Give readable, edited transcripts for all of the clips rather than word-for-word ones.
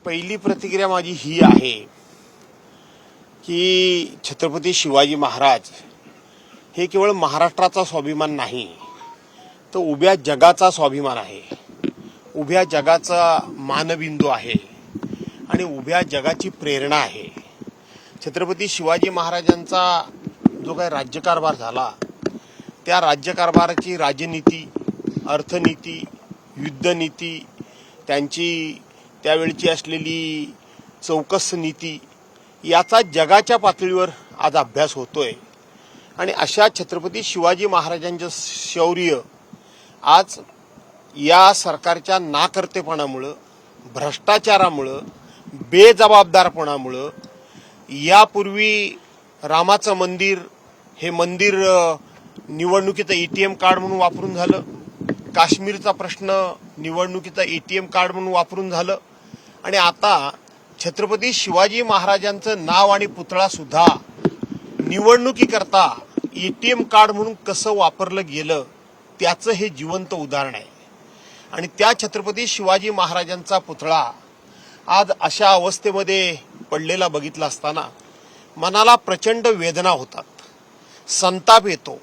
पहिली प्रतिक्रिया माझी ही आहे की छत्रपती शिवाजी महाराज हे केवळ महाराष्ट्राचा स्वाभिमान नाही, तर उभ्या जगाचा स्वाभिमान आहे, उभ्या जगाचा मानबिंदू आहे आणि उभ्या जगाची प्रेरणा आहे। छत्रपती शिवाजी महाराजांचा जो काही राज्यकारभार झाला, त्या राज्यकारभाराची राजनीती, अर्थनीती, युद्धनीती, त्यांची त्यावेळची असलेली चौकस नीती याचा जगाच्या पातळीवर आज अभ्यास होतोय। आणि अशा छत्रपती शिवाजी महाराजांचं शौर्य आज या सरकारच्या नाकर्तेपणामुळे, भ्रष्टाचारामुळे, बेजबाबदारपणामुळे, यापूर्वी रामाचं मंदिर हे मंदिर निवडणुकीचं एटीएम कार्ड म्हणून वापरून झालं, काश्मीरचा प्रश्न निवडणुकीचा एटीएम कार्ड म्हणून वापरून झालं, आणि आता छत्रपती शिवाजी महाराजांचं नाव आणि पुतळा सुद्धा निवडणुकीकरता एटीएम कार्ड म्हणून कसं वापरलं गेलं त्याचं हे जिवंत उदाहरण आहे। आणि त्या छत्रपती शिवाजी महाराजांचा पुतळा आज अशा अवस्थेमध्ये पडलेला बघितला असताना मनाला प्रचंड वेदना होतात, संताप येतो।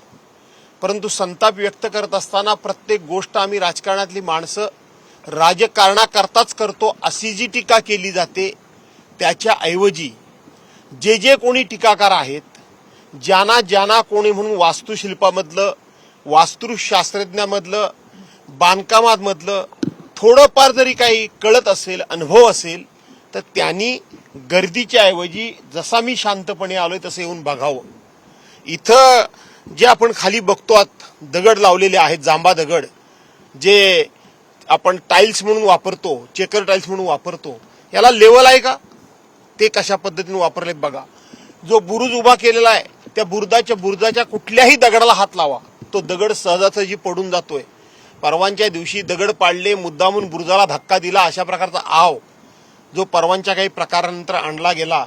परंतु संताप व्यक्त करत असताना प्रत्येक गोष्ट आम्ही राजकारणातली माणसं राजकारणाकरताच करतो अशी जी टीका केली जाते, त्याच्या ऐवजी जे कोणी टीकाकार आहेत, ज्यांना कोणी म्हणून वास्तुशिल्पामधलं, वास्तुशास्त्रज्ञामधलं, बांधकामामधलं थोडंफार जरी काही कळत असेल, अनुभव असेल, तर त्यांनी गर्दीच्या ऐवजी जसा मी शांतपणे आलोय तसं येऊन बघावं। इथं जे आपण खाली बघतो दगड लावलेले आहेत, जांबा दगड, जे आपण टाइल्स म्हणून वापरतो, चेकर टाइल्स म्हणून वापरतो, याला लेवल आहे का? ते कशा पद्धतीने वापरले बघा। जो बुरुज उभा केलेला आहे, त्या बुरुजाच्या कुठल्याही दगडाला हात लावा, तो दगड सहजासहजी पडून जातोय। परवांच्या दिवशी दगड पाडले, मुद्दामून बुरुजाला धक्का दिला, अशा प्रकारचा आव जो परवांच्या काही प्रकारानंतर आणला गेला,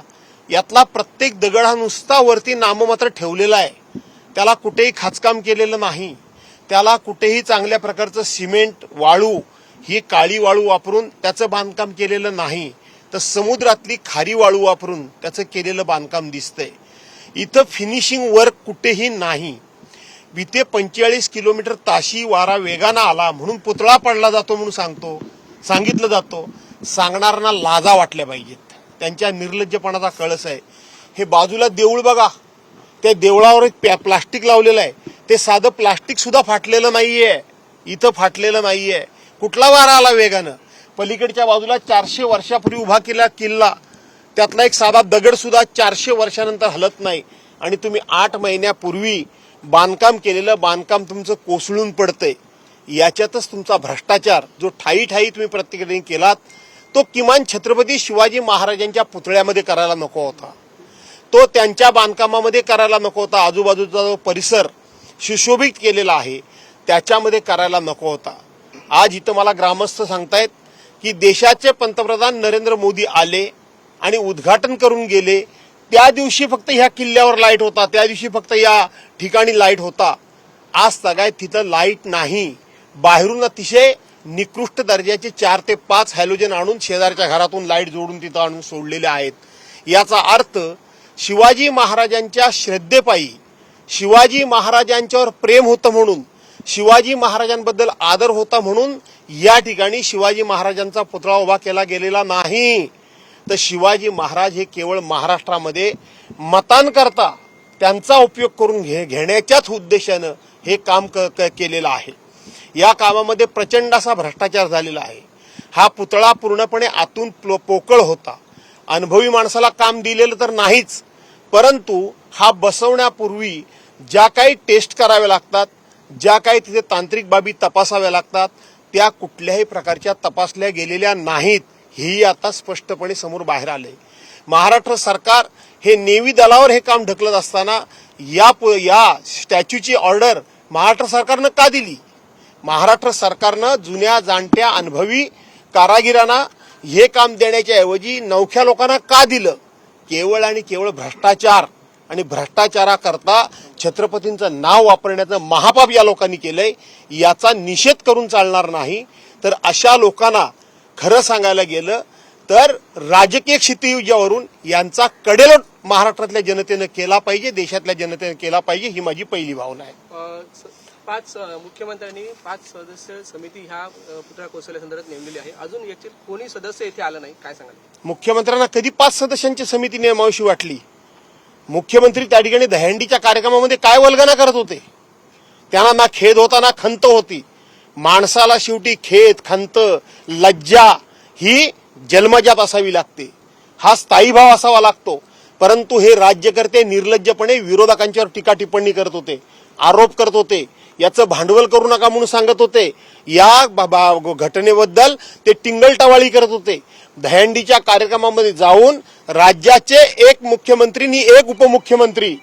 यातला प्रत्येक दगड हा नुसता वरती नाममात्र ठेवलेला आहे, त्याला कुठेही खाचकाम केलेलं नाही, त्याला कुठेही चांगल्या प्रकारचं सिमेंट, वाळू, ही काळी वाळू वापरून त्याचं बांधकाम केलेलं नाही, तर समुद्रातली खारी वाळू वापरून त्याचं केलेलं बांधकाम दिसतंय। इथं फिनिशिंग वर्क कुठेही नाही। इथे 45 किलोमीटर ताशी वारा वेगानं आला म्हणून पुतळा पडला जातो म्हणून सांगितलं जातो। सांगणाऱ्यांना लाजा वाटल्या पाहिजेत, त्यांच्या निर्लज्जपणाचा कळस आहे। हे बाजूला देऊळ बघा, त्या देवळावर एक प्लास्टिक लावलेलं आहे, ते साधं प्लास्टिक सुद्धा फाटलेलं नाहीये, इथं फाटलेलं नाहीये। कुठला वारा आला वेगानं? पलीकडच्या बाजूला 400 वर्षापूर्वी उभा केला किल्ला, त्यातला एक साधा दगड सुद्धा 400 वर्षानंतर हलत नाही, आणि तुम्ही 8 महिन्यापूर्वी बांधकाम केलेलं बांधकाम तुमचं कोसळून पडतंय। याच्यातच तुमचा भ्रष्टाचार जो ठाई तुम्ही प्रत्येकाने केलात, तो किमान छत्रपती शिवाजी महाराजांच्या पुतळ्यामध्ये करायला नको होता, तो त्यांच्या बांधकामामध्ये करायला नको होता। आजूबाजूचा जो परिसर सुशोभित केलेला आहे त्याच्यामध्ये करायला नको होता। आज इथं मला ग्रामस्थ सांगतायत की देशाचे पंतप्रधान नरेंद्र मोदी आले आणि उद्घाटन करून गेले, त्या दिवशी फक्त ह्या किल्ल्यावर लाईट होता, त्या दिवशी फक्त या ठिकाणी लाईट होता। आज सगळ्यात तिथं लाईट नाही, बाहेरून अतिशय निकृष्ट दर्जाचे 4 ते 5 हॅलोजन आणून शेजारच्या घरातून लाईट जोडून तिथं आणून सोडलेले आहेत। याचा अर्थ शिवाजी महाराजांच्या श्रद्धेपायी, शिवाजी महाराजांच्यावर प्रेम होतं म्हणून, शिवाजी महाराजांबद्दल आदर होता म्हणून या ठिकाणी शिवाजी महाराजांचा पुतळा उभा केला गेलेला नाही, तर शिवाजी महाराज हे केवळ महाराष्ट्रामध्ये मतांकरता त्यांचा उपयोग करून घेण्याच्याच उद्देशानं हे काम केलेलं आहे। या कामामध्ये प्रचंड असा भ्रष्टाचार झालेला आहे। हा पुतळा पूर्णपणे आतून पोकळ होता, अनुभवी माणसाला काम दिलेलं तर नाहीच, परंतु हा बसवण्यापूर्वी ज्या काही टेस्ट कराव्या लागतात, ज्या काही तिथे तांत्रिक बाबी तपासाव्या लागतात, त्या कुठल्याही प्रकारच्या तपासल्या गेलेल्या नाहीत, हेही आता स्पष्टपणे समोर बाहेर आले। महाराष्ट्र सरकार हे नेव्ही दलावर हे काम ढकलत असताना या स्टॅच्यूची ऑर्डर महाराष्ट्र सरकारनं का दिली? महाराष्ट्र सरकारनं जुन्या जाणत्या अनुभवी कारागिरांना हे काम देण्याच्या ऐवजी नवख्या लोकांना का दिलं? केवळ आणि केवळ भ्रष्टाचार आणि भ्रष्टाचाराकरता छत्रपतींचं नाव वापरण्याचं महापाप या लोकांनी केलंय। याचा निषेध करून चालणार नाही, तर अशा लोकांना खरं सांगायला गेलं तर राजकीय क्षितिजावरून यांचा कडेलोट महाराष्ट्रातल्या जनतेनं केला पाहिजे, देशातल्या जनतेनं केला पाहिजे, ही माझी पहिली भावना आहे. मुख्यमंत्र्यांनी 5 सदस्य समिती ह्या पुतळा कोसळल्यासंदर्भात नेमलेली आहे. अजून याचे कोणी सदस्य इथे आलं नाही, काय सांगाल? मुख्यमंत्र्यांना कधी 5 सदस्यांची समिती नेमावीशी वाटली? मुख्यमंत्री त्या ठिकाणी दहीहंडीच्या कार्यक्रमामध्ये काय वल्गना करत होते? त्यांना ना खेद होता ना खंत होती. माणसाला शेवटी खेद, खंत, लज्जा ही जन्मजात असावी लागते, हा स्थायी भाव असावा लागतो. परंतु हे राज्यकर्ते निर्लज्जपणे विरोधकांच्यावर टीका टिप्पणी करत होते, आरोप करत होते, याचं भांडवल करू नका म्हणून सांगत होते. या घटनेबद्दल ते टिंगलटावाळी करत होते. दहीहंडीच्या कार्यक्रमामध्ये जाऊन राज्याचे एक मुख्यमंत्री आणि एक उपमुख्यमंत्री,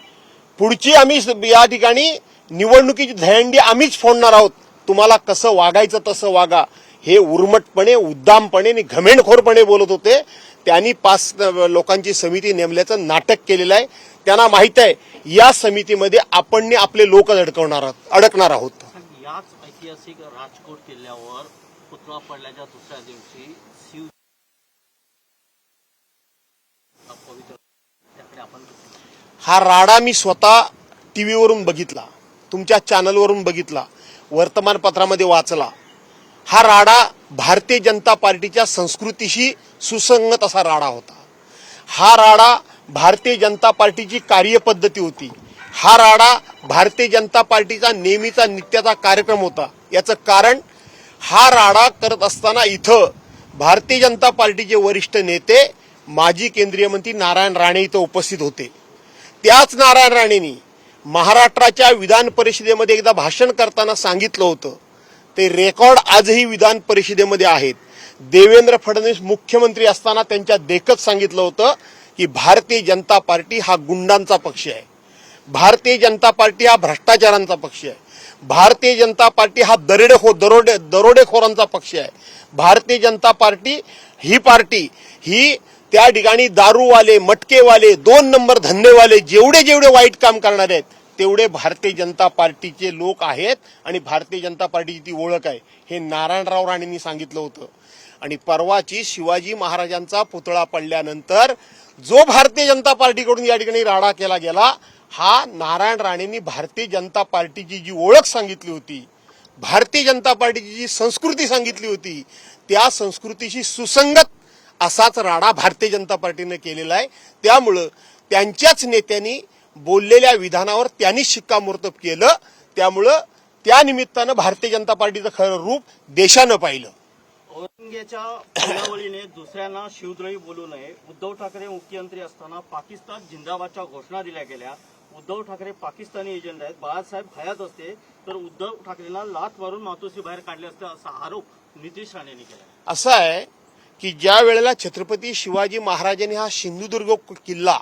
पुढची आम्ही या ठिकाणी निवडणुकीची दहीहंडी आम्हीच फोडणार आहोत, तुम्हाला कसं वागायचं तसं वागा, हे उर्मटपणे, उद्दामपणे आणि घमेंडखोरपणे बोलत होते. त्यांनी 5 लोकांची समिती नेमल्याचं नाटक केलेलं आहे. त्यांना माहित आहे या समितीमध्ये आपण आपले लोक अडकणार आहोत. याच ऐतिहासिक राजकोट किल्ल्यावर पुतळा पडल्याच्या दुसऱ्या दिवशी हा राडा मी स्वतः टीव्हीवरून बघितला, तुमच्या चॅनलवरून बघितला, वर्तमानपत्रामध्ये वाचला. हा राडा भारतीय जनता पार्टीच्या संस्कृतीशी सुसंगत असा राडा होता. हा राडा भारतीय जनता पार्टीची कार्यपद्धती होती. हा राडा भारतीय जनता पार्टीचा नेहमीचा नित्याचा कार्यक्रम होता. याचं कारण, हा राडा करत असताना इथं भारतीय जनता पार्टीचे वरिष्ठ नेते, माजी केंद्रीय मंत्री नारायण राणे इथं उपस्थित होते. त्याच नारायण राणेंनी महाराष्ट्राच्या विधान परिषदेमध्ये एकदा भाषण करताना सांगितलं होतं, ते रेकॉर्ड आजही विधान परिषदेमध्ये आहेत. देवेंद्र फडणवीस मुख्यमंत्री असताना त्यांच्या देखत सांगितलं होतं की भारतीय जनता पार्टी हा गुंडांचा पक्ष आहे, भारतीय जनता पार्टी हा भ्रष्टाचारांचा पक्ष आहे, भारतीय जनता पार्टी हा दरोडेखोरांचा पक्ष आहे, भारतीय जनता पार्टी ही त्या ठिकाणी दारूवाले, मटकेवाले, 2 नंबर धंदेवाले, जेवढे वाईट काम करणारे आहेत तेवढे भारतीय जनता पार्टीचे लोक आहेत आणि भारतीय जनता पार्टीची ती ओळख आहे, हे नारायणराव राणेंनी सांगितलं होतं. आणि परवाची शिवाजी महाराजांचा पुतळा पडल्यानंतर जो भारतीय जनता पार्टीकडून या ठिकाणी राडा केला गेला, हा नारायण राणेंनी भारतीय जनता पार्टीची जी ओळख सांगितली होती, भारतीय जनता पार्टीची जी संस्कृती सांगितली होती, त्या संस्कृतीशी सुसंगत असाच राडा भारतीय जनता पार्टीने केलेला आहे. त्यामुळं त्यांच्याच नेत्यांनी बोललेल्या विधानावर त्यांनी शिक्कामोर्तब केलं. त्यामुळं त्या निमित्तानं भारतीय जनता पार्टीचं खरं रूप देशानं पाहिलं. औरंगजेबाच्या पुण्यावळीने दुसऱ्यांना शिवद्रोही बोलू नये. उद्धव ठाकरे मुख्यमंत्री असताना पाकिस्तान जिंदाबादच्या घोषणा दिल्या गेल्या. उद्धव ठाकरे पाकिस्तानी एजंट आहेत. बाळासाहेब हयात असते तर उद्धव ठाकरेंना लाथ मारून मातोश्री बाहेर काढले असते, असा आरोप नितीश राणेंनी केला. असं आहे की ज्या वेळेला छत्रपती शिवाजी महाराजांनी हा सिंधुदुर्ग किल्ला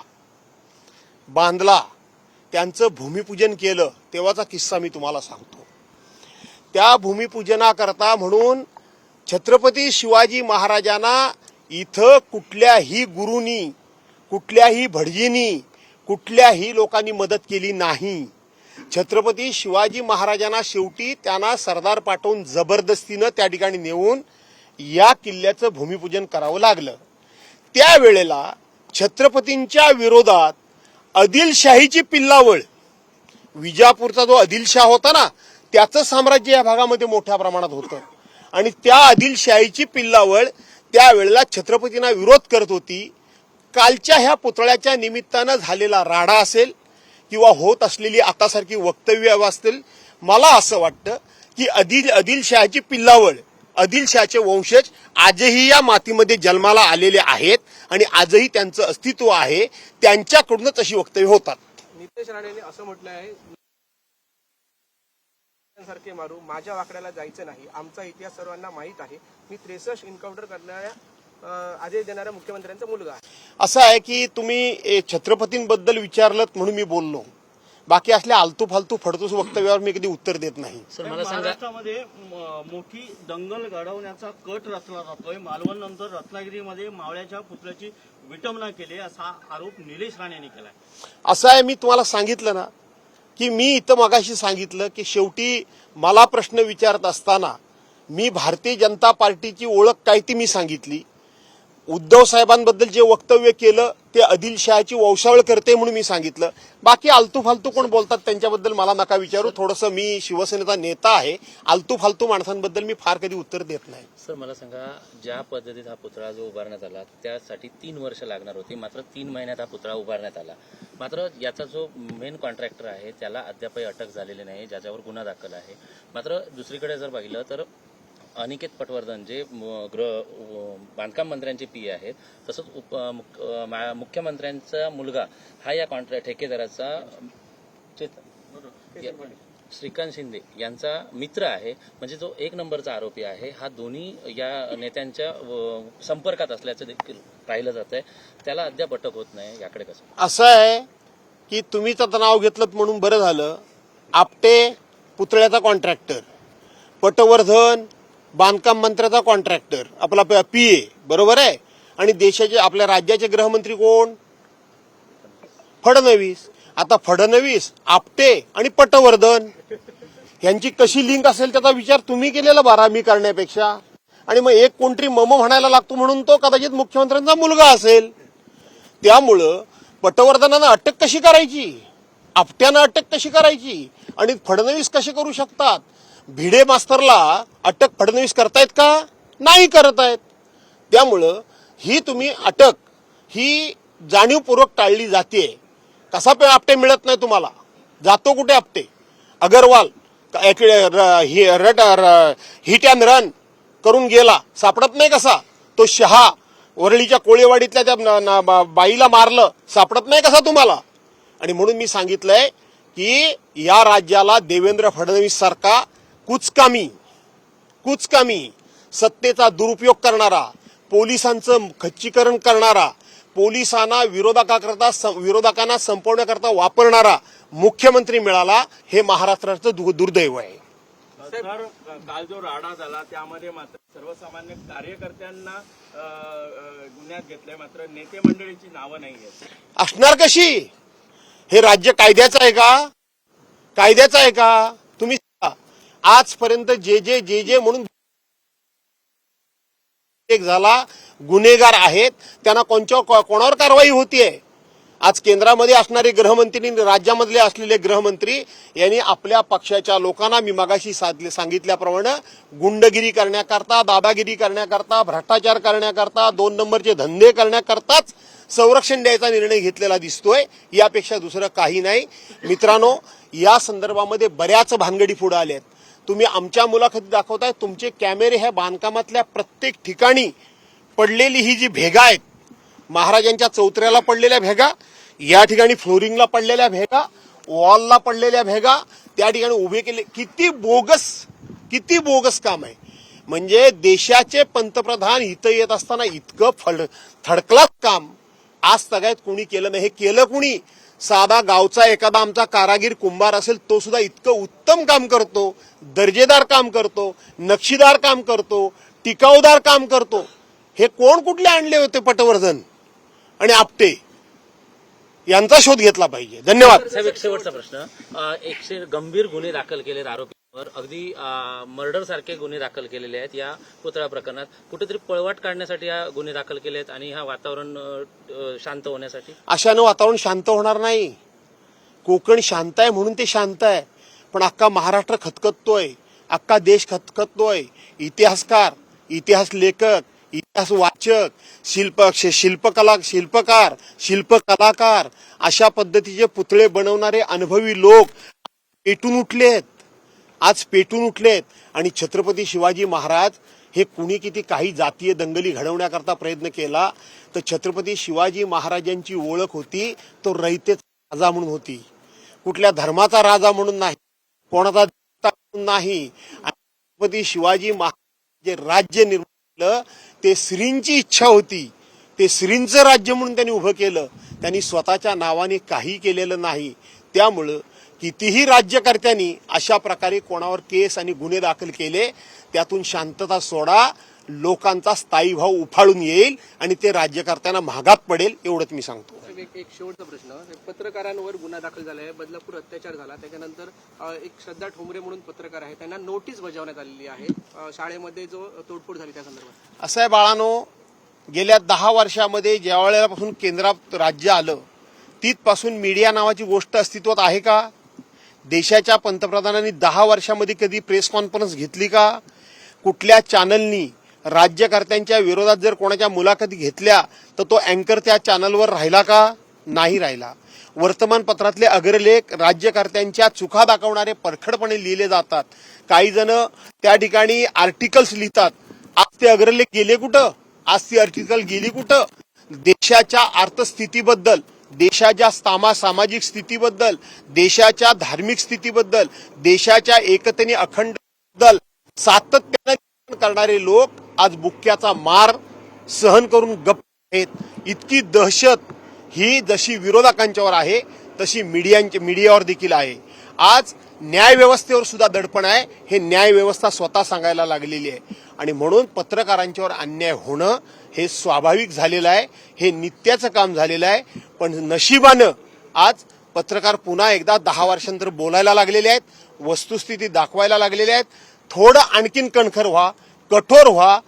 बांधला, त्यांचं भूमिपूजन केलं, तेव्हाचा किस्सा मी तुम्हाला सांगतो. त्या भूमिपूजनाकरता म्हणून छत्रपती शिवाजी महाराजांना इथं कुठल्याही गुरूंनी, कुठल्याही भटजींनी, कुठल्याही लोकांनी मदत केली नाही. छत्रपती शिवाजी महाराजांना शेवटी त्यांना सरदार पाठवून जबरदस्तीनं त्या ठिकाणी नेऊन या किल्ल्याचं भूमिपूजन करावं लागलं. त्यावेळेला छत्रपतींच्या विरोधात आदिलशाहीची पिल्लावळ, विजापूरचा जो आदिलशाह होता ना, त्याचं साम्राज्य या भागामध्ये मोठ्या प्रमाणात होतं आणि त्या आदिलशाहीची पिल्लावळ त्यावेळेला छत्रपतींना विरोध करत होती. कालच्या ह्या पुतळ्याच्या निमित्तानं झालेला राडा असेल किंवा होत असलेली आतासारखी वक्तव्य असतील, मला असं वाटतं की आदिलशाहची पिल्लावळ, आदिलशाहचे वंशज आजही या मातीमध्ये जन्माला आलेले आहेत आणि आजही त्यांचं अस्तित्व आहे. त्यांच्याकडूनच अशी वक्तव्य होतात. नितेश राणेंनी असं म्हटलं आहे, सारखे मारू, माझ्या वाकड्याला जायचं नाही, आमचा इतिहास सर्वांना माहीत आहे, मी 63 एन्काउंटर करणाऱ्या आदेश देणाऱ्या मुख्यमंत्र्यांचा मुलगा आहे. असं आहे की तुम्ही छत्रपतींबद्दल विचारलं म्हणून मी बोललो, बाकी असल्या आलतू फालतू फडतूस वक्तव्यावर मी कधी उत्तर देत नाही. महाराष्ट्रामध्ये मोठी दंगल घडवण्याचा कट रचला जातोय. मालवण नंतर रत्नागिरीमध्ये मावळ्याच्या पुतळ्याची विटंबना केली, असा आरोप निलेश राणेंनी केलाय. असं आहे, मी तुम्हाला सांगितलं ना की मी इथं मगाशी सांगितलं की शेवटी मला प्रश्न विचारत असताना मी भारतीय जनता पार्टीची ओळख काय ती मी सांगितली. उद्धव साहेबांबद्दल जे वक्तव्य केलं ते आदिलशहाची वंशावळ करते म्हणून मी सांगितलं. बाकी आलतू फालतू कोण बोलतात त्यांच्याबद्दल मला नका विचारू. थोडंसं मी शिवसेनेचा नेता आहे, आलतू फालतू माणसांबद्दल मी फार कधी उत्तर देत नाही. सर मला सांगा, ज्या पद्धतीत हा पुतळा जो उभारण्यात आला त्यासाठी 3 वर्ष लागणार होती, मात्र 3 महिन्यात हा पुतळा उभारण्यात आला. मात्र याचा जो मेन कॉन्ट्रॅक्टर आहे त्याला अद्यापही अटक झालेली नाही, ज्याच्यावर गुन्हा दाखल आहे. मात्र दुसरीकडे जर पाहिलं तर अनिकेत पटवर्धन जे बांधकाम मंत्र्यांचे पी आहेत, तसंच मुख्यमंत्र्यांचा मुलगा हा या ठेकेदाराचा श्रीकांत शिंदे यांचा मित्र आहे. म्हणजे जो 1 नंबरचा आरोपी आहे, हा दोन्ही या नेत्यांच्या संपर्कात असल्याचं देखील पाहिलं जात आहे. त्याला अद्याप अटक होत नाही. याकडे कसं? असं आहे की तुम्हीच आता नाव घेतलं म्हणून बरं झालं. आपटे पुतळ्याचा कॉन्ट्रॅक्टर, पटवर्धन बांधकाम मंत्र्याचा कॉन्ट्रॅक्टर, आपला पीए, बरोबर आहे. आणि देशाचे आपल्या राज्याचे गृहमंत्री कोण? फडणवीस. आता फडणवीस, आपटे आणि पटवर्धन यांची कशी लिंक असेल त्याचा विचार तुम्ही केलेला बरा मी करण्यापेक्षा. आणि मग एक कोणतरी मम म्हणायला लागतो म्हणून तो कदाचित मुख्यमंत्र्यांचा मुलगा असेल. त्यामुळं पटवर्धनानं अटक कशी करायची, आपट्यानं अटक कशी करायची आणि फडणवीस कसे करू शकतात? भिडे मास्तरला अटक फडणवीस करतायत का? नाही करत आहेत. त्यामुळं ही तुम्ही अटक ही जाणीवपूर्वक टाळली जाते. कसा आपटे मिळत नाही तुम्हाला? जातो कुठे Apte? Agarwal hit and run करून गेला, सापडत नाही कसा? तो शहा वरळीच्या कोळेवाडीतल्या त्या बाईला मारलं, सापडत नाही कसा तुम्हाला? आणि म्हणून मी सांगितलंय की या राज्याला देवेंद्र फडणवीस सारखा कुचकामी सत्तेचा दुरुपयोग करणारा, पोलिसांचं खच्चीकरण करणारा, पोलिसांना विरोधकांना संपवण्याकरता वापरणारा मुख्यमंत्री मिळाला, हे महाराष्ट्राचं दुर्दैव आहे. सर, काल जो राडा झाला त्यामध्ये मात्र सर्वसामान्य कार्यकर्त्यांना गुन्ह्यात घेतलंय, मात्र नेते मंडळीची नावं नाही आहेत. असणार कशी? हे राज्य कायद्याचं आहे का? कायद्याचं आहे का? तुम्ही आजपर्यंत जे म्हणून एक झाला गुन्हेगार आहेत त्यांना कोणावर कारवाई होतीये? आज केंद्रामध्ये असणारे गृहमंत्री, राज्यामधले असलेले गृहमंत्री यांनी आपल्या पक्षाच्या लोकांना मी मगाशी सांगितल्याप्रमाणे गुंडगिरी करण्याकरता, दादागिरी करण्याकरता, भ्रष्टाचार करण्याकरता, 2 नंबरचे धंदे करण्याकरताच संरक्षण द्यायचा निर्णय घेतलेला दिसतोय. यापेक्षा दुसरं काही नाही. मित्रांनो, या संदर्भामध्ये बऱ्याच भानगडी पुढे आल्यात. तुम्ही आमच्या मुलाखती दाखवताय, तुमचे कॅमेरे ह्या बांधकामातल्या प्रत्येक ठिकाणी पडलेली ही जी भेगा आहेत, महाराजांच्या चौथऱ्याला पडलेल्या भेगा, या ठिकाणी फ्लोरिंगला पडलेल्या भेगा, वॉलला पडलेल्या भेगा, त्या ठिकाणी उभे केले. किती बोगस काम आहे. म्हणजे देशाचे पंतप्रधान इथं येत असताना इतकं थडकलाच काम आज तगायत कोणी केलं नाही. हे केलं कुणी? साधा गावचा एखादा आमचा कारागीर कुंभार असेल, तो सुद्धा इतकं उत्तम काम करतो, दर्जेदार काम करतो, नक्षीदार काम करतो, टिकाऊदार काम करतो. हे कोण कुठले आणले होते? पटवर्धन आणि आपटे यांचा शोध घेतला पाहिजे. धन्यवाद. साहेब, एक शेवटचा प्रश्न. 100 गंभीर गुन्हे दाखल केलेत आरोपीवर, अगदी मर्डर सारखे गुन्हे दाखल केलेले आहेत. या पुतळा प्रकरणात कुठेतरी पळवाट काढण्यासाठी हा गुन्हे दाखल केले आहेत आणि हा वातावरण शांत होण्यासाठी. अशानं वातावरण शांत होणार नाही. कोकण शांत आहे म्हणून ते शांत आहे, पण अख्खा महाराष्ट्र खतखततोय, अख्खा देश खतखततोय. इतिहासकार, इतिहास लेखक, इतिहास वाचक, शिल्पकलाकार अशा पद्धतीचे पुतळे बनवणारे अनुभवी लोक आज पेटून उठलेत. आणि छत्रपती शिवाजी महाराज हे कुणी किती काही जातीय दंगली घडवण्याकरता प्रयत्न केला, तर छत्रपती शिवाजी महाराजांची ओळख होती तो रयतेचा राजा म्हणून होती, कुठल्या धर्माचा राजा म्हणून नाही, कोणाचा म्हणून नाही. छत्रपती शिवाजी महाराज जे राज्य निर्माण केलं ते श्रींची इच्छा होती, ते श्रींचं राज्य म्हणून त्यांनी उभं केलं. त्यांनी स्वतःच्या नावाने काही केलेलं नाही. त्यामुळं कितीही राज्यकर्त्यांनी अशा प्रकारे कोणावर केस आणि गुन्हे दाखल केले, त्यातून शांतता सोडा, लोकांचा स्थायी भाव उफाळून येईल आणि ते राज्यकर्त्यांना महागात पडेल, एवढंच मी सांगतो. एक शेवटचा प्रश्न. पत्रकारांवर गुन्हा दाखल झालाय, बदलापूर अत्याचार झाला, त्याच्यानंतर एक श्रद्धा ठोंबरे म्हणून पत्रकार आहे, त्यांना नोटीस बजावण्यात आलेली आहे शाळेमध्ये जो तोडफोड झाली त्या संदर्भात. असं आहे बाळानो, गेल्या 10 वर्षामध्ये ज्या वेळेलापासून केंद्रात राज्य आलं तिथपासून मीडिया नावाची गोष्ट अस्तित्वात आहे का? देशाच्या पंतप्रधानांनी 10 वर्षामध्ये कधी प्रेस कॉन्फरन्स घेतली का? कुठल्या चॅनलनी राज्यकर्त्यांच्या विरोधात जर कोणाच्या मुलाखती घेतल्या तर तो अँकर त्या चॅनलवर राहिला का? नाही राहिला. वर्तमानपत्रातले अग्रलेख राज्यकर्त्यांच्या चुका दाखवणारे परखडपणे लिहिले जातात. काही जण त्या ठिकाणी आर्टिकल्स लिहितात. आज ते अग्रलेख गेले कुठं? आज ती आर्टिकल गेली कुठं? देशाच्या अर्थस्थितीबद्दल, देशाच्या सामाजिक स्थितीबद्दल, देशाच्या धार्मिक स्थितीबद्दल, देशाच्या एकतेने अखंडबद्दल सातत्याने करणारे लोक आज बुक्क्याचा मार सहन करून गप्प आहेत. इतकी दहशत ही जशी विरोधकांच्यावर आहे तशी मीडियावर देखील आहे. आज न्याय व्यवस्थेवर सुद्धा दडपण आहे. हे न्याय व्यवस्था स्वतः सांगायला लागलेली आहे आणि म्हणून पत्रकारांच्यावर अन्याय होणं हे स्वाभाविक झालेलं आहे. हे नित्याचं काम झालेलं आहे. पण नशिबानं आज पत्रकार पुन्हा एकदा 10 वर्षांनंतर बोलायला लागलेले आहेत, वस्तुस्थिती दाखवायला लागलेले आहेत. थोडं आणखीन कणखर व्हा, कठोर व्हा.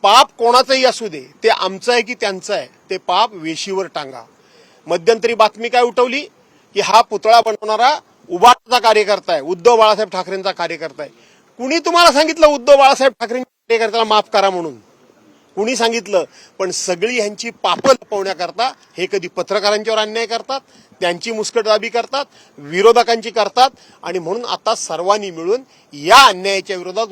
पाप कोणाचंही असू दे, ते आमचं आहे की त्यांचं आहे, ते पाप वेशीवर टांगा. मध्यंतरी बातमी काय उठवली की हा पुतळा बनवणारा उभाटाचा कार्यकर्ता आहे, उद्धव बाळासाहेब ठाकरेंचा कार्यकर्ता आहे. कुणी तुम्हाला सांगितलं उद्धव बाळासाहेब ठाकरेंच्या कार्यकर्त्याला माफ करा म्हणून? कुणी सांगितलं? पण सगळी ह्यांची पापं लपवण्याकरता हे कधी पत्रकारांच्यावर अन्याय करतात, त्यांची मुस्कटदाबी करतात, विरोधकांची करतात आणि म्हणून आता सर्वांनी मिळून या अन्यायाच्या विरोधात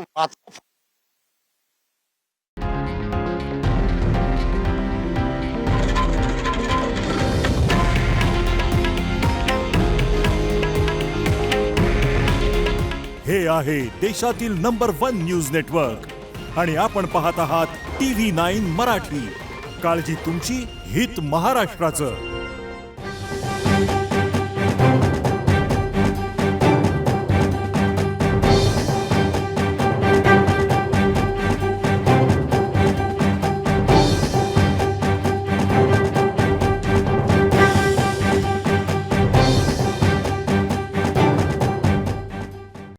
हे आहे देशातील नंबर 1 न्यूज नेटवर्क आणि आपण पाहत आहात TV9 मराठी. काळजी तुमची, हित महाराष्ट्राचं.